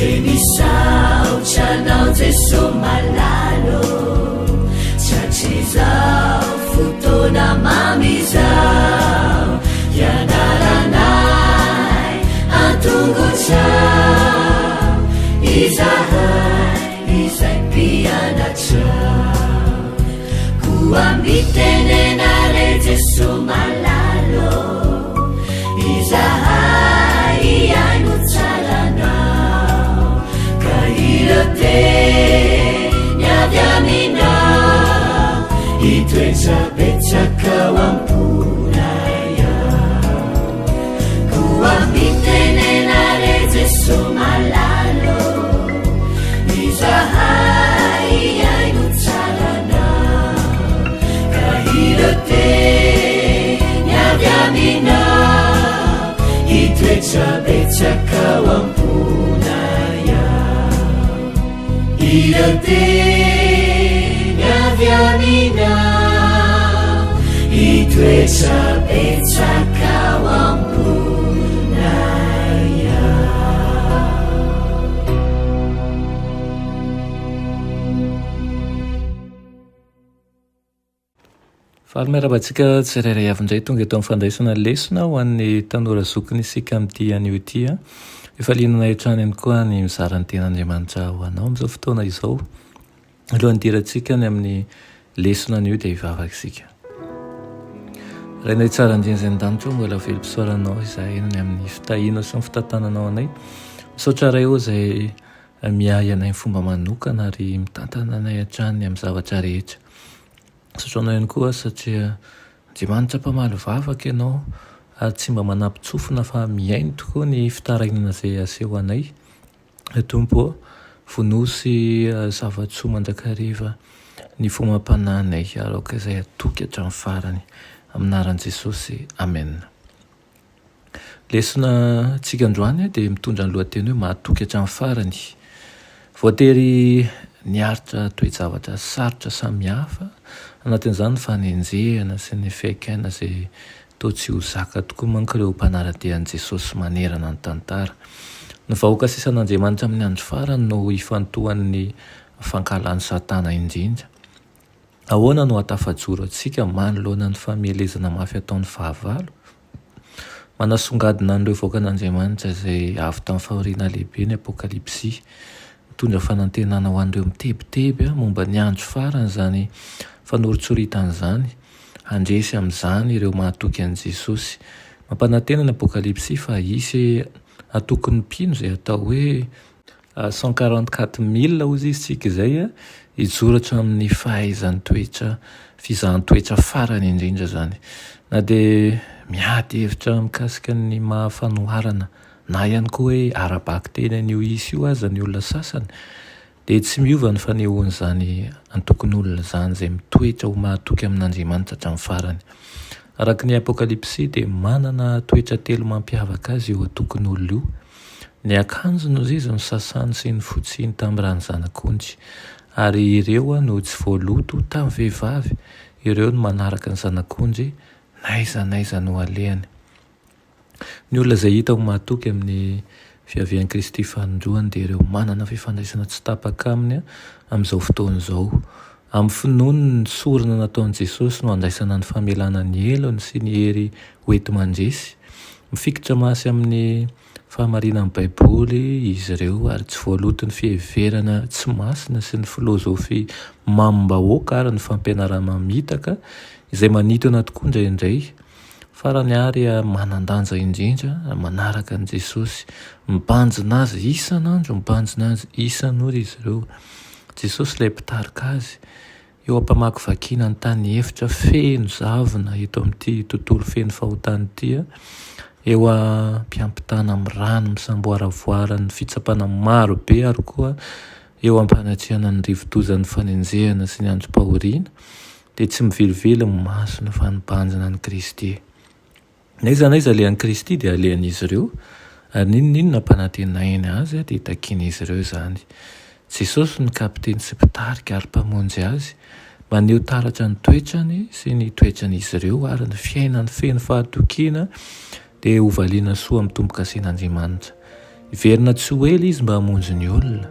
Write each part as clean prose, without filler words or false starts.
Enisaucanao Jesu malalo Chachizao futona mamizao Yanaranai antungucao Izai pianacao Kuambitenenare Jesu malalo Izai iainucalanao Kahirote nyavyaminao Ituecabecakao ampunaya Kuambitenenare Jesu malalo Izai iainucalanao Kahirote nyavyaminao Ituecabecakao ampunaya Irote nyavyaminao Ituecabecakao ampunaya Fahaly-miaraba-tsika tsirairay avy-indray tonga eto amin'ny fandraisana lesona ho an'ny tanora zokiny isika amin'ity anio ity a. Efa linana hatrany ihany koa ny mizarany ten'Andriamanitra ho anao amin'izao fotoana izao. Alohan'ny dirantsika ny amin'ny lesona anio dia hivavaka isika. Rainay tsara indrindra izay ny-danitra eo mbola velom-pisaoranao izahay ny amin'ny fitahiana sy ny fitantananao anay. Misaotra ray eo izay miahy anay ny fomba manokana ary mitantana anay hatrany amin'ny zavatra rehetra. Misaotranao ihany koa satria Andriamanitra mpamaly vavaka ianao ary tsy mba manampy-tsofina fa miainy tokoa ny fitarainana izay aseho anay. Tompo vonosy zava-tsoa mandrakariva ny fomam-pananay aroka izay atoky hatramin'ny farany aminaran'i Jesosy. Amen. Lesona tsika androany dia mitondra ny lohateny hoe mahatoky hatramin'ny farany. Voatery niaritra toe-javatra sarotra samihafa anatin'izany fanenjehana sy ny fekaina izay toa tsy ho zaka tokoa manko ireo mpanara-dian'i Jesosy manerana ny tantara. Ny vahoaka sisan'Andriamanitra amin'ny andro farany no hifantohan'ny fankalan'ny Satana indrindra. Ahoana no hatafajoro antsika manoloana ny famelezana mafy ataon'ny fahavalo? Manasongadina an'ireo vahoaka an'Andriamanitra izay avy tamin'ny fahoriana lehibe ny Apokalipsy, mitondra fanantenana ho an'ireo mitebiteby momba ny andro farany izany fanoritsoritana izany, handresy amin'izany ireo mahatoky an'i Jesosy. Mampanantena ny Apokalipsy fa isy atoky ny mpino izay atao hoe 144,000 ozy isika izay hijoratra amin'ny fahaizan'ny toetra, fizahan'ny toetra farany indrindra zany. Na dia miady hevitra mikasika ny mahafanoharana na ihany koa hoe arabaky teny an'io isy io aza ny olona sasany, dia tsy miova ny fanehoan'izany antokon'olona izany izay mitoetra ho mahatoky amin'Andriamanitra hatramin'ny farany. Araka ny Apokalipsy dia manana toetra telo mampiavaka azy io antokon'olona io. Ny akanjony ozy izy no sasany sy ny fotsiny tamin'ny rano zanak'ondry, ary ireo no tsy voaloto tamin'ny vehivavy, ireo no manaraka ny zanak'ondry n'aiza no alehany. Ny olona izay hita ho mahatoky amin'ny fiavian'i Kristy fanondroany dia ireo manana fifandraisana tsy tapaka aminy amin'izao fotoana izao. Amin'ny finoany ny sorona nataon'i Jesosy no andraisana ny famelana ny elony sy ny hery hoety mandresy. Mifikitra masy amin'ny fahamarinan'ny Baiboly izy ireo ary tsy voaloto ny fiheverana tsy masina sy ny filôzofia mamim-bahoaka ary ny fampianarana mitaka izay manintona tokoa indraindray. Farany ary manan-danja indrindra manaraka an'i Jesosy, mibanjina azy isan'andro, mibanjina azy isan'ora izy ireo. Jesosy ilay mpitarika azy eo ampamaky vakiana ny tany efitra feno zavona eto amin'ity tontolo feno fahotana ity, eo ampiampitana amin'ny rano misamboaravoara ny fitsapana maro be ary koa eo ampanatriana ny rivodozan'ny fanenjehana sy ny androm-pahoriana, dia tsy mivilivily ny masona fa nibanjina ny Kristy. Naiza alehan'i Kristy dia alehan'izy ireo, ary ninonino nampanantenainy azy dia takian'izy ireo izany. Jesosy ny kapiteny sy mpitarika ary mpamonjy azy, maneho taratra ny toetrany sy ny toetran'izy ireo ary ny fiainany feno fahatokiana dia hovaliana soa amin'ny tombo-kasen'Andriamanitra. iverina tsy ho ela izy mba hamonjy ny olona,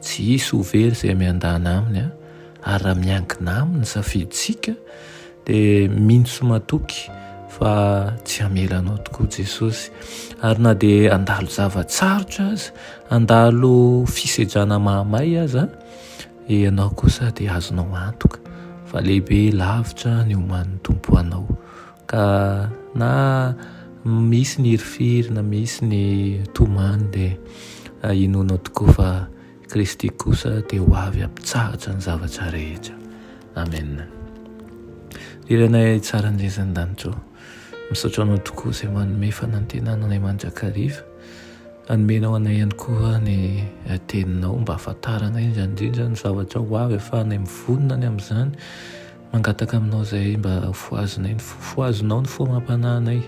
tsy hisy ho very izay miandana aminy ary raha miankina aminy safiditsika dia mintso matoky fa tsy hamelanao tokoa Jesosy. Ary na dia andalo zavatsarotra azy, andalo fisejana mahamay azy ianao kosa dia azonao antoka fa lehibe lavitra ny oman'ny tompo anao. Ka na misy ny herifiry na misy ny tomany dia inonao tokoa fa Kristy kosa dia ho avy ampitsahatra ny zavatra rehetra. Amen. Iranay tsara indrezany danitro, misaotra anao tokoa izay manome fanantenana anay mandrakariva, anomenao anay ihany koa ny teninao mba ahafantarana indrindra ny zavatra ho avy ahafahanay mivonona ny amin'izany, mangataka aminao izay mba foazonao ny foamam-panahinay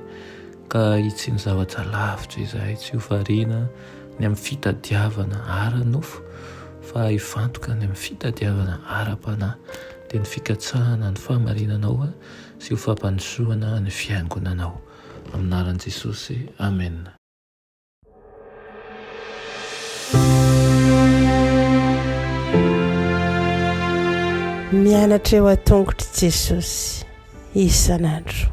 ka hitsy ny zavatra lavitra izahay, tsy ho variana ny amin'ny fitadiavana ara-nofo fa hifantoka ny amin'ny fitadiavana ara-panahy, dia ny fikatsahana ny fahamarinanao sy ho fampandrosoana ny fiangonanao. Aminaran'i Jesosy, amen. Mianatra eo an-tongotry Jesosy isan'andro.